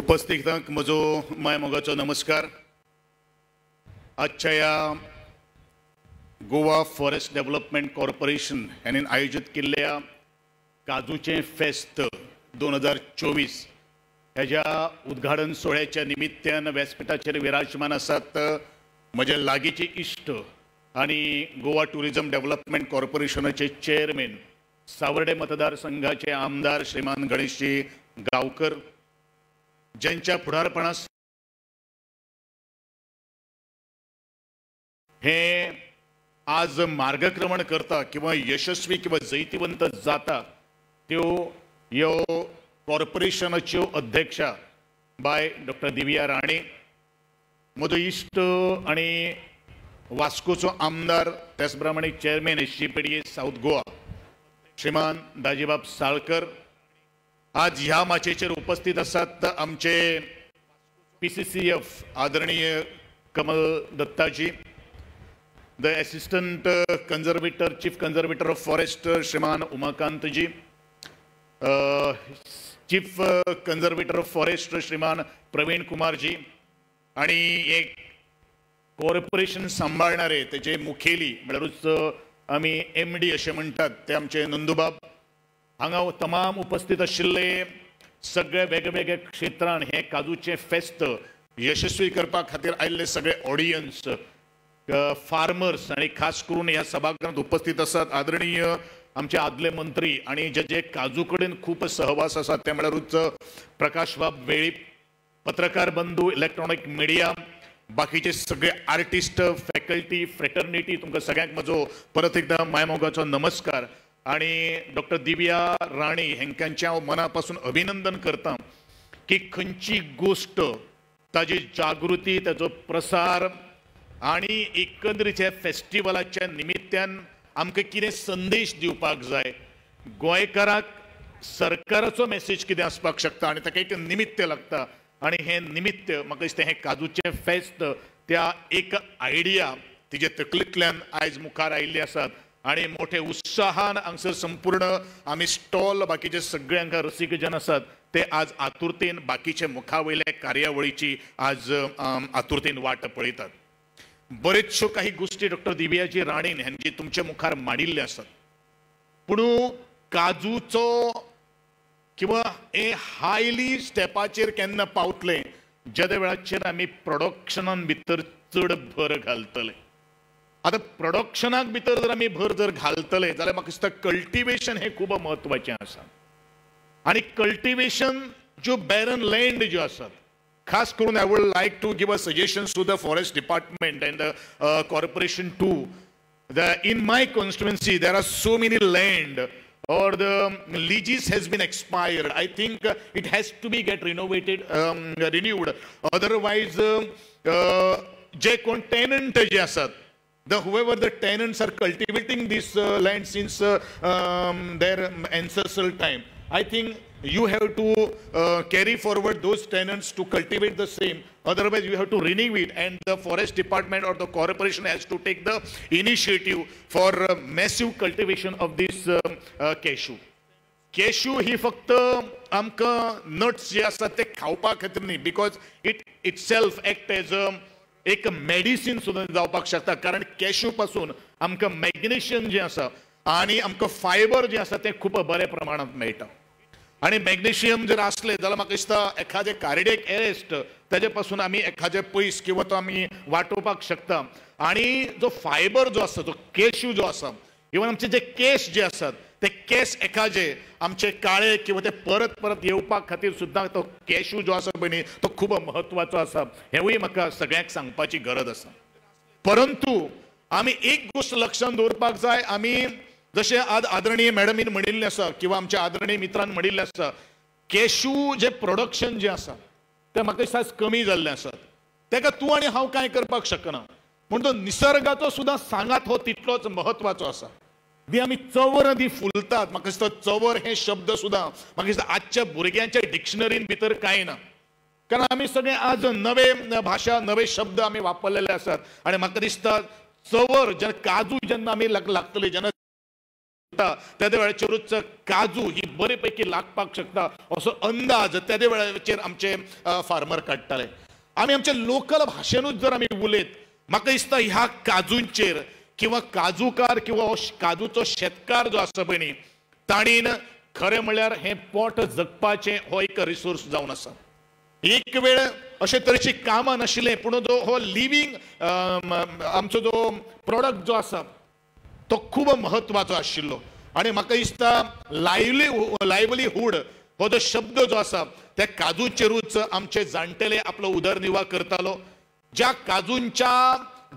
उपस्थितांक म्हजो मायमोगाचो नमस्कार। आजच्या या गोवा फॉरेस्ट डेव्हलपमेंट कॉर्पोरेशन यांनी आयोजित केल्ल्या काजूचे फेस्त 2024 ह्याच्या उद्घाटन सोहळ्याच्या निमित्तान व्यासपीठाचेर विराजमान आसात म्हजे लागींचे इश्ट आणि गोवा टुरिझम डेव्हलपमेंट कॉर्पोरेशनाचे चेअरमॅन सावर्डे मतदारसंघाचे आमदार श्रीमान गणेशजी गावकर, ज्यांच्या फुडारपणास हे आज मार्गक्रमण करता किंवा यशस्वी किंवा जैतिवंत जाता त्यो ह्यो कॉर्पोरेशनाच्यो अध्यक्षा बाय डॉक्टर दिव्या राणे, म्हजो इश्ट आणि वास्कोचो आमदार त्याच प्रमाणे चेअरमॅन एसजीपीडीए साऊथ गोवा श्रीमान दाजीबाब साळकर, आज ह्या माचेचेर उपस्थित आसात आमचे पीसीसीएफ आदरणीय Kamal Dattaji, the assistant conservator chief conservator of forest श्रीमान Umakant ji, chief conservator of forest श्रीमान प्रवीण कुमार जी, आणि एक कॉर्पोरेशन सांभाळणारे त्याचे मुखेली म्हणल्यारूच आम्ही MD असे म्हणतात ते आमचे नंदूबाब। हांगा तमाम उपस्थित आशिल्ले सगळे वेगवेगळ्या क्षेत्रांत हे काजूचे फेस्त यशस्वी करपा खातीर आयिल्ले सगळे ऑडियन्स, फार्मर्स आणि खास करून ह्या सभागृहात उपस्थित आसात आदरणीय आमचे आदले मंत्री आणि जे काजू कडेन खूप सहवास आसा ते म्हळ्यारूच प्रकाश बाब वेळीप, पत्रकार बंधू, इलेक्ट्रॉनिक मिडिया, बाकीचे सगळे आर्टिस्ट, फॅकल्टी, फ्रेटर्निटी, तुमकां सगळ्यांक म्हजो परत एकदा मायमोगाचो नमस्कार। आणि डॉक्टर दिव्या राणे हेंकांचे हांव मनापासून अभिनंदन करता की खंयची गोष्ट ताजी जागृती, ताजो प्रसार आणि एकंदरीत ह्या फेस्टिवलाच्या निमित्तान आमकां कितें संदेश दिवपाक जाय, गोंयकाराक सरकाराचो मेसेज कितें आसपाक शकता आणि ताका एक निमित्त लागता, आणि हे निमित्त म्हाका दिसता हे काजूचे फेस्त त्या एक आयडिया तिजे तकलेंतल्यान आयज मुखार आयिल्ली आसात आणि मोठे उत्साहान हांगसर संपूर्ण आमी स्टॉल बाकीचे सगळे हांगा रसिक जन आसात ते आज आतुरतेन बाकीचे मुखावयले कार्यावळीची आज आतुरतेन वाट पळयतात। बरेचशो काही गोष्टी डॉक्टर दिव्याजी राणेन हांची तुमच्या मुखार मांडिल्ले आसात, पूण काजूचो किंवा हे हायली स्टेपाचेर केन्ना पावतले ज्या वेळाचेर आमी प्रोडक्शनान भितर चड भर घालतले। आता प्रोडक्शनाक भितर जर आमी भर जर घालतले जाल्यार म्हाका दिसता कल्टिवेशन हे खूब महत्वाचें आसा, आणि कल्टिवेशन ज्यो बॅरन लँड ज्यो आसात, खास करून I would like to give a suggestions to the forest department and the corporation to in my constituency there are so many land or the leases has been expired. I think it has to be get renewed, otherwise जे कोण tenant जे असतात, whoever the tenants are cultivating this land since their ancestral time, I think you have to carry forward those tenants to cultivate the same, otherwise you have to renew it, and the forest department or the corporation has to take the initiative for massive cultivation of this cashew. Cashew ही फक्त आमकां nuts जे आसात ते खावपा खातीर न्ही, because it itself act as एक medicine सुद्दां जावपाक शकता, कारण कॅश्यू पासून आमकां मॅग्नेशियम जे आसा आणि आमकां फायबर जे आसा ते खूब बऱ्या प्रमाणात मेळटा, आणि मॅग्नेशियम जर असले जाल्यार म्हाका दिसता एखादे कार्डियक अरेस्ट ताजे पासून आमी एखादे पयस किंवा तो आमी वाटोवपाक शकता, आणि जो फायबर जो आसा, जो कॅश्यू जो आसा, इवन आमचे जे केस जे आसात ते केस एखादे आमचे काळे किंवा ते परत परत येवपा खातीर सुद्दां तो कॅश्यू जो आसा पळय तो खूब महत्वाचो आसा, हेवूय म्हाका सगळ्यांक सांगपाची गरज आसा। परंतु आमी एक गोष्ट लक्षांत दवरपाक जाय, आमी जशें आज आदरणीय मॅडमीन म्हणिल्लें आसा किंवा आमच्या आदरणीय मित्रान म्हणिल्लें आसा, कॅश्यू जे प्रोडक्शन जे आसा ते म्हाका दिसता कमी जाल्लें आसात, तेका तूं आनी हांव कांय करपाक शकना, म्हणून तो निसर्गाचो सुद्दां सांगात हो तितलोच महत्वाचो आसा। दी आमी चवर दी फुलतात, म्हाका दिसता चवर हे शब्द सुद्दां म्हाका दिसता आजच्या भुरग्यांच्या डिक्शनरीन भितर कांय ना, कारण आमी सगळे आज नवे भाशा नवे शब्द आमी वापरलेले आसात, आणि म्हाका दिसता चवर जेन्ना काजू जेन्ना आमी लागतले जेन्ना सुट्टा त्या वेळाचेरूच काजू ही बरे पैकी लागपाक शकता असो अंदाज त्या वेळाचेर आमचे फार्मर काडटाले. आमी आमच्या लोकल भाशेनूच जर आमी उलयत म्हाका दिसता ह्या काजूंचेर किंवा काजूकार किंवा काजूचो शेतकार जो आसा पळय न्ही ताणीन खरें म्हणल्यार हें पोट जगपाचें हो एक रिसोर्स जावन आसा. एक वेळ अशे तरेची कामां नाशिल्लें पूण हो लिव्हिंग आमचो जो प्रोडक्ट जो आसा तो खूब महत्वाचो आशिल्लो. आनी म्हाका दिसता लायव्हलीहूड हो जो शब्द जो आसा त्या काजूचेरूच आमचे जाणटेले आपलो उदरनिर्वाह करतालो. ज्या काजूंच्या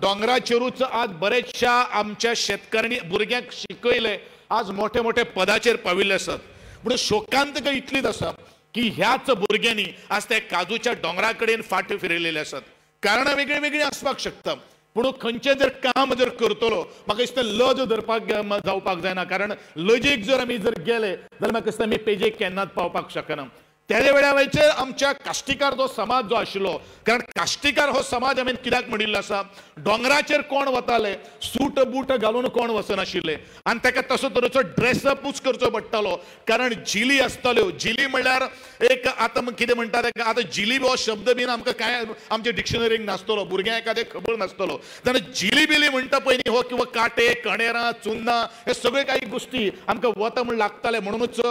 दोंगराचेरूच आज बरेचशा आमच्या शेतकऱ्यांनी भुरग्यांक शिकयले आज मोठे मोठे पदाचेर पाविल्ले आसात. पूण शोकांत इतलीच आसा की ह्याच भुरग्यांनी आज त्या काजूच्या दोंगरा कडेन फाट फिरयलेले आसात. कारणां वेगळी वेगळी आसपाक शकता पूण खंयचें जर काम जर करतलो म्हाका दिसता लज धरपाक जावपाक जायना. कारण लजेक जर आमी जर गेले जाल्यार म्हाका दिसता आमी पेजेक केन्नाच पावपाक शकना. त्या वेळाचेर आमच्या काश्टीकार जो समाज जो आशिल्लो कारण काश्टीकार हो समाज हांवें कित्याक म्हणिल्लो आसा दोंगराचेर कोण वताले सूट बूट घालून कोण वचनाशिल्ले आनी ताका तसो तरेचो ड्रेसअपूच करचो पडटालो. कारण जिली आसताल्यो जिली म्हणल्यार एक आतां कितें म्हणटा ताका आतां जिली हो शब्द बीन आमकां कांय आमच्या डिक्शनरीक नासतलो भुरग्यांक एखादें खबर नासतलो. तेन्ना जिली बिली म्हणटा पळय न्ही हो किंवा काटे कणेरां चुन्नां हे सगळे काही गोश्टी आमकां वता म्हण लागताले. म्हणूनच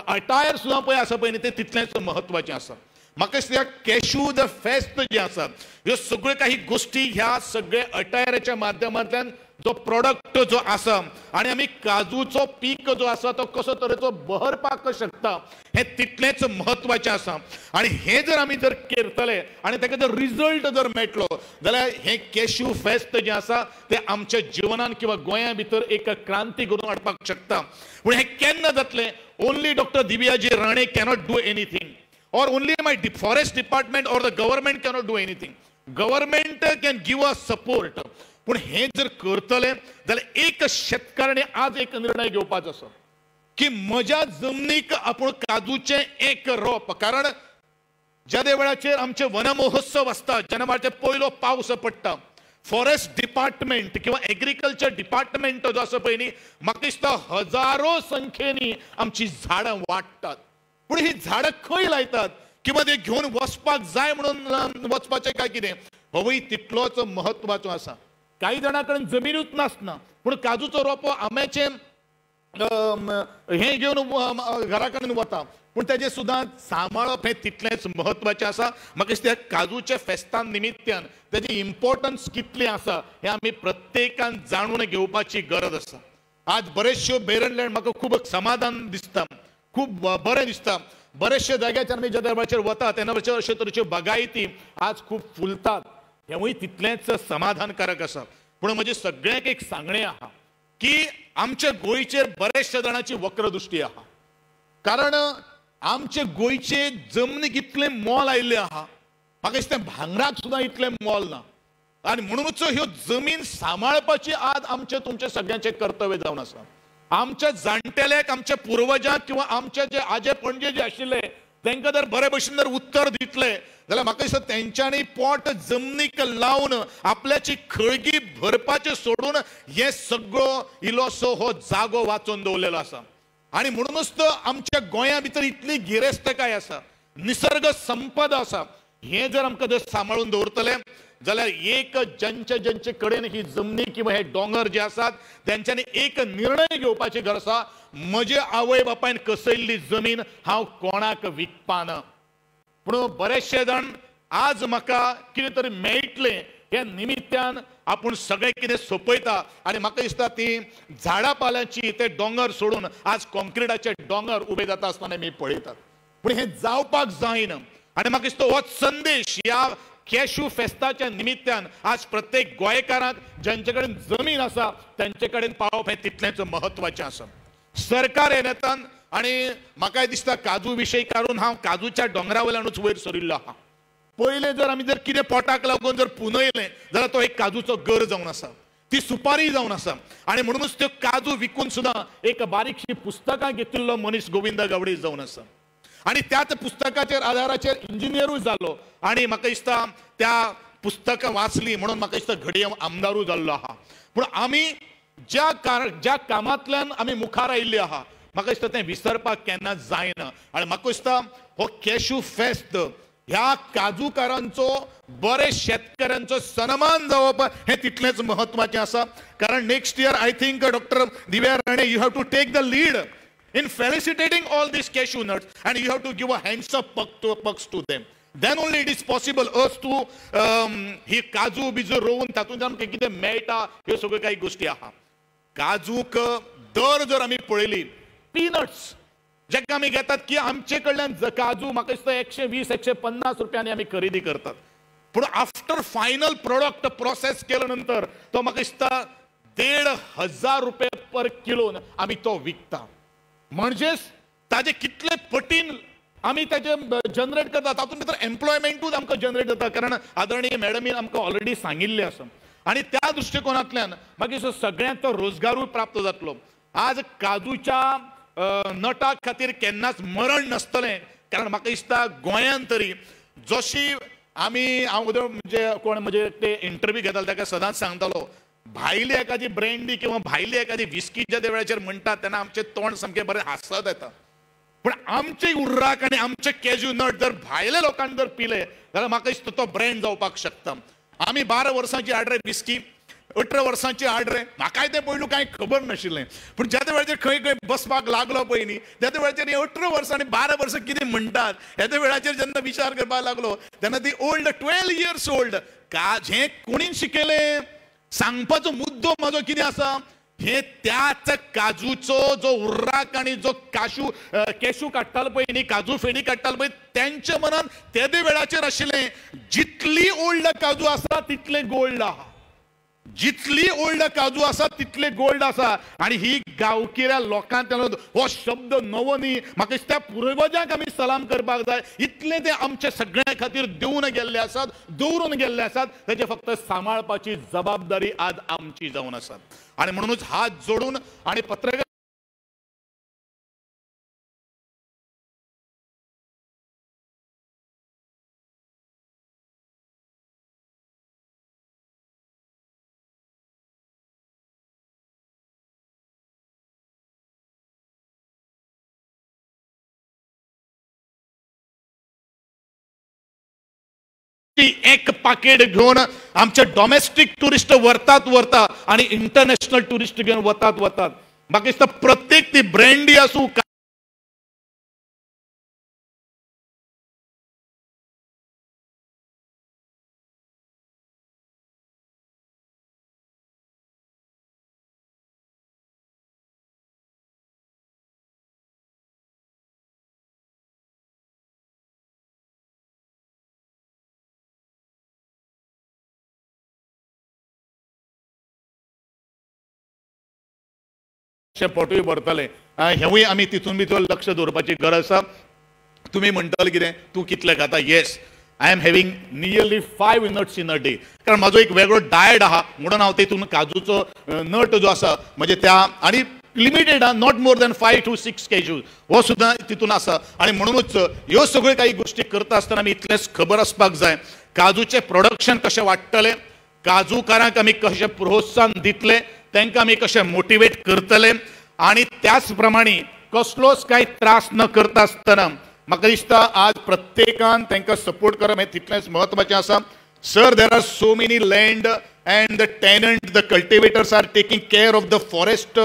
अटायर सुद्दां पळय आसा पळय न्ही तें तितलेंच म्हत्वाचें आसा. म्हाका दिसता कॅशू द फेस्त जे आसा ह्यो सगळ्यो काही गोश्टी ह्या सगळ्या अटायराच्या माध्यमांतल्यान जो प्रोडक्ट जो आसा आनी आमी काजूचो पीक जो आसा तो कसो तरेचो बहरपाक शकता हें तितलेंच म्हत्वाचें आसा. आनी हें जर आमी जर करतले आनी ताका जर रिजल्ट जर मेळटलो जाल्यार हें कॅशू फेस्त जें आसा तें आमच्या जिवनान किंवा गोंया भितर एक क्रांती घडोवन हाडपाक शकता. पूण हें केन्ना जातलें only Dr. Divyaji Rane cannot do anything or only my forest department or the government cannot do anything. Government can give us support. पण हे जर करतले जाल्यार एक शेतकाराने आज एक निर्णय घेवपाचो आसा की म्हज्या जमनीक आपूण काजूचे एक रोप कारण ज्या वेळाचेर आमचे वन महोत्सव आसता जेन्ना पयलो पावस पडटा फॉरेस्ट डिपार्टमेंट किंवा एग्रीकल्चर डिपार्टमेंट जो आसा पळय न्ही म्हाका दिसता हजारो संख्येनी आमची झाडां वाडटात. पूण ही झाडां खंय लायतात किंवा ते घेवन वचपाक जाय म्हणून वचपाचें काय कितें होवूय तितलोच म्हत्वाचो आसा. काही जाणां कडेन जमिनूच नासना पूण काजूचो रोपो आंब्याचें हें घेवन घरा कडेन वता पूण तेजें सुद्दां सांबाळप हें तितलेंच म्हत्वाचें आसा. म्हाका दिसता काजूच्या फेस्तान निमित्यान तेजी इम्पॉर्टन्स कितली आसा हें आमी प्रत्येकान जाणून घेवपाची गरज आसा. आज बरेचश्यो बेरंलँड म्हाका खूब समाधान दिसता खूब बरें दिसता. बरेचशे जाग्याचेर आमी ज्या देवाचेर वता तेन्ना अशे तरेच्यो बागायती आज खूब फुलतात हेंवूय तितलेंच समाधानकारक आसा. पूण म्हजें सगळ्यांक एक सांगणें आहा की आमच्या गोंयचेर बरेचशे जाणांची वक्रदृश्टी आहा. कारण आमचे गोंयचे जमनीक इतलें मोल आयिल्लें आहा म्हाका दिसता भांगराक सुद्दां इतलें मोल ना. आनी म्हणूनच ह्यो जमीन सांबाळपाची आज आमचे तुमचे सगळ्यांचें कर्तव्य जावन आसा. आमच्या जाणटेल्यांक आमच्या पुर्वजांक किंवा आमचे जे आजे पणजे जे आशिल्ले तांकां जर बरे भशेन जर उत्तर दितले जाल्यार म्हाका दिसता तेंच्यांनी पोट जमनीक लावन आपल्याची खळगी भरपाचें सोडून हे सगळो इलोसो हो जागो वाचून दवरलेलो आसा. आनी म्हणूनच तो आमच्या गोंया भितर इतली गिरेस्तकाय आसा निसर्ग संपदा आसा. हे जर आमकां जर सांबाळून दवरतले जाल्यार एक ज्यांचे कडेन ही जमनी किंवा हे डोंगर जे आसात त्यांच्यानी एक निर्णय घेवपाची गरज आसा. म्हजे आवय बापायन कसयल्ली जमीन हांव कोणाक विकपाना. पूण बरेचशे जाण आज म्हाका कितें तरी मेळटलें ह्या निमित्यान आपूण सगळें कितें सोंपयता आनी म्हाका दिसता ती झाडां पाल्याची ते दोंगर सोडून आज कॉन्क्रिटाचे दोंगर उबे जाता आसतना आमी पळयतात. पूण हें जावपाक जायना. आनी म्हाका दिसता हो संदेश ह्या कॅशू फेस्ताच्या निमित्यान आज प्रत्येक गोंयकाराक ज्यांचे कडेन जमीन आसा तांचे कडेन पावप हें तितलेंच म्हत्वाचें आसा. सरकार हे नेतान आनी म्हाकाय दिसता काजू विशयी काडून हांव काजूच्या दोंगरा वयल्यानूच वयर सरिल्लो आहा. पयलें जर आमी जर कितें पोटाक लागून जर पुनयलें जाल्यार तो एक काजूचो गर जावन आसा ती सुपारी जावन आसा. आनी म्हणूनच त्यो काजू विकून सुद्दां एक बारीकशी पुस्तकां घेतिल्लो मनीस गोविंद गावडे जावन आसा. आनी त्याच पुस्तकाचेर आदाराचेर इंजिनियरूय जालो आनी म्हाका दिसता त्या पुस्तकां वाचलीं म्हणून म्हाका दिसता घडये आमदारूय जाल्लो आहा. पूण आमी ज्या कामांतल्यान आमी मुखार आयिल्ले आहा म्हाका दिसता तें विसरपाक केन्ना जायना. आनी म्हाका दिसता हो कॅश्यू फेस्त ह्या काजूकारांचो बरे शेतकऱ्यांचो सन्मान जावप हे तितलेंच महत्वाचें आसा. कारण next year I think doctor Divya Rane you have to take the lead in felicitating all these cashew nuts and you have to give a hands up pucks to them. Then only it is possible us to ही काजू Biju Rowan तातूंत आमकां कितें मेळटा ह्यो सगळ्यो काही गोष्टी आहा. काजूक दर जर आमी पळयली पीनट्स जेका आमी घेतात की आमचे कडल्यान काजू म्हाका दिसता 120-150 रुपयांनी आमी खरेदी करतात. पूण आफ्टर फायनल प्रोडक्ट प्रोसेस केल्या नंतर तो म्हाका दिसता 1,500 रुपये पर किलोन आमी तो विकता. म्हणजेच ताजे कितले पटीन आमी ताजे जनरेट करता तातूंत भितर एम्प्लॉयमेंटूच आमकां जनरेट जाता. कारण आदरणीय मॅडमीन आमकां ऑलरेडी सांगिल्लें आसा. आनी त्या दृश्टिकोनांतल्यान मागीर सगळ्यांक तो रोजगारूय प्राप्त जातलो. आज काजूच्या नटा खातीर केन्नाच मरण नासतलें. कारण म्हाका दिसता गोंयांत तरी जशी आमी हांव म्हणजे कोण म्हणजे ते इंटरव्यू घेतालो ताका सदांच सांगतालो भायली एखादी ब्रँडी किंवा भायली एखादी विस्की ज्या वेळाचेर म्हणटात तेन्ना आमचें तोंड सामकें बरें हांसत येता. पण आमचे उर्राक आनी आमचे कॅज्यू नट जर भायल्या लोकांनी जर पिले जाल्यार म्हाका दिसता तो ब्रँड जावपाक शकता. आमी 12 वर्सांची हाड रे विस्की 18 वर्सांची हाड रे म्हाकाय तें पयलू कांय खबर नाशिल्लें. पूण ज्या वेळाचेर खंय खंय बसपाक लागलो पळय न्ही त्या वेळाचेर 18 वर्सां आनी 12 वर्सां कितें म्हणटात ह्या वेळाचेर जेन्ना विचार करपाक लागलो तेन्ना ती ओल्ड 12 years ओल्ड हें कोणीन शिकयलें सांगपाचो मुद्दो म्हजो कितें आसा हे त्याच काजूचो जो उर्राक आनी जो केशू काडटालो पळय न्ही काजू फेणी काडटालो पळय त्यांच्या मनान तेदे वेळाचेर आशिल्लें जितली ओल्ड काजू आसा तितले गोल्ड आहा. जितली ओल्ड काजू आसा तितले गोल्ड आसा. आनी ही गांवगिऱ्या लोकांक हो शब्द नवो न्ही म्हाका दिसता पुर्वजांक आमी सलाम करपाक जाय. इतले ते आमचे सगळ्या खातीर दिवन गेल्ले आसात दवरून गेल्ले आसात तेजे फक्त सांबाळपाची जबाबदारी आज आमची जावन आसा. आनी म्हणूनच हात जोडून आनी पत्रकार एक पाकिट घेवन आमचे डॉमेस्टिक टुरिस्ट वरतात आणि इंटरनॅशनल टुरिस्ट घेवन वतात. म्हाका दिसता प्रत्येक ती ब्रँडी आसूं पोटूय भरतले हेवूय आमी तितून भितर लक्ष दवरपाची गरज आसा. तुमी म्हणटले कितें तूं कितले खाता yes I am having nearly 5 nuts in a day. कारण म्हाजो एक वेगळो डायट आहा म्हणून हांव तितून काजूचो नट जो आसा म्हणजे त्या आनी लिमिटेड आहा not more than 5 to 6 kg हो सुद्दां तितून आसा. आनी म्हणूनच ह्यो सगळ्यो काही गोश्टी करता आसतना आमी इतलेंच खबर आसपाक जाय काजूचें प्रोडक्शन कशें वाडटलें काजूकारांक आमी कशें प्रोत्साहन दितले तांकां आमी कशें मोटिवेट करतले आनी त्याच प्रमाणे कसलोच काही त्रास न करता आसतना म्हाका दिसता आज प्रत्येकान तांकां सपोर्ट करप हें तितलेंच म्हत्वाचें आसा. Sir there are so many land and the tenant the cultivators are taking care of the forest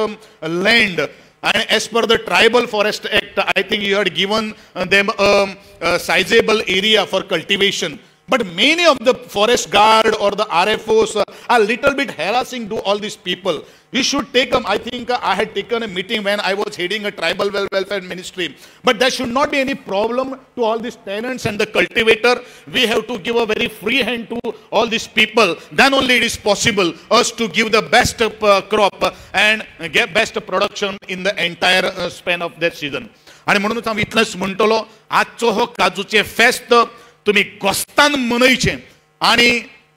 land and as per the tribal forest act I think you had given them a sizable area for cultivation. But many of the forest guard or the RFOs are little bit harassing to all these people. We should take them. I think I had taken a meeting when I was heading a tribal welfare ministry. But there should not be any problem to all these tenants and the cultivator. We have to give a very free hand to all these people. Then only it is possible us to give the best crop and get best production in the entire span of that season. आणि म्हणूनच हांव इतलेंच म्हणटलो आजचो हो काजूचे फेस्त तुम्ही गोस्तान मनयचे आणि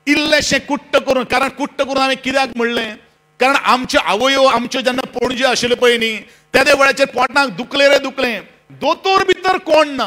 इल्लेशें कुट्ट करून कारण कुट्ट करून हांवें कित्याक म्हणलें कारण आमच्यो आवयो आमच्यो जेन्ना पणज्यो आशिल्ल्यो पळय न्ही त्या वेळाचेर पोटाक दुखलें रे दुखलें दोतोर भितर कोण ना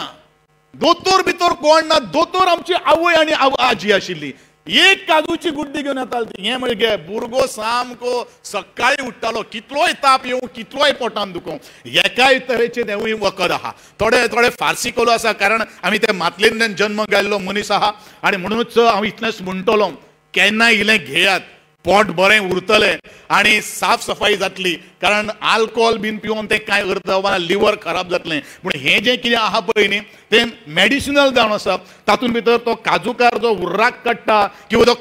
दोतोर आमची आवय आनी आजी आशिल्ली एक काजूची गुड्डी घेऊन येताल ती. हे म्हणजे भुरगो सामको सकाळी उठतालो कितलोय ताप येऊ कितलोय पोटान दुखो एकाय तरेचे देवूय वखद आहा. थोडे थोडे फार्सी कलो आसा कारण आमी ते मातलेंतल्यान जन्म घाल्लो मनीस आहा आनी म्हणूनच हांव इतलेंच म्हणटलो केन्ना इलें घेयात पोट बरें उरतलें आणि साफ सफाई जातली कारण आल्कोहोल बीन पिवन ते काय करता लिव्हर खराब जातलें. पूण हें जें कितें आहा पळय न्ही तें मेडिसिनल जावन आसा. तातूंत भितर तो काजूकार जो उर्राक काडटा किंवा तो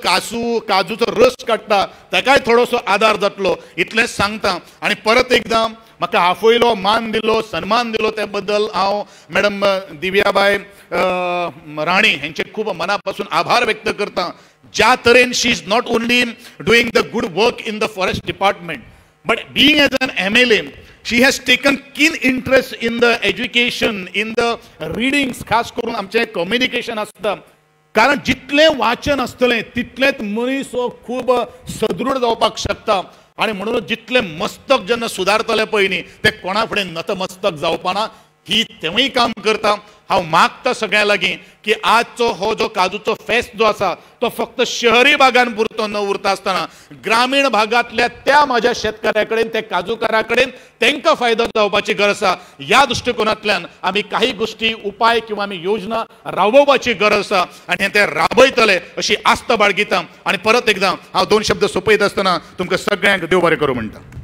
काजूचो रस काडटा ताकाय थोडोसो आदार जातलो इतलेंच सांगता. आनी परत एकदां म्हाका आफयलो मान दिलो सन्मान दिलो त्या बद्दल हांव मॅडम दिव्याबाई राणी हेंचे खूब मना पासून आभार व्यक्त करता. ज्या तरेन she is not only doing the good work in the forest department but being as an MLA she has taken keen interest in the education in the readings खास करून आमचें कम्युनिकेशन आसता कारण जितलें वाचन आसतलें तितलेंच मनीस हो खूब सदृढ जावपाक शकता. आणि म्हणून जितले मस्तक जेन्ना सुदारतले पळय न्ही ते कोणा फुडें नतमस्तक जावपाना ही तेवूय काम करता. हांव मागता सगळ्यां लागीं की आजचो हो जो काजूचो फेस्त जो आसा तो फक्त शहरी भागान पुरतो न उरता आसतना ग्रामीण भागांतल्या त्या माझ्या शेतकऱ्या कडेन ते काजूकारा कडेन तांकां फायदो जावपाची गरज आसा. ह्या दृश्टिकोनांतल्यान आमी काही गोष्टी उपाय किंवा आमी योजना राबोवपाची गरज आसा आनी ते राबयतले अशी आस्त बाळगिता. आनी परत एकदां हांव 2 शब्द सोंपयत आसतना तुमकां सगळ्यांक देव बरें करूं म्हणटा.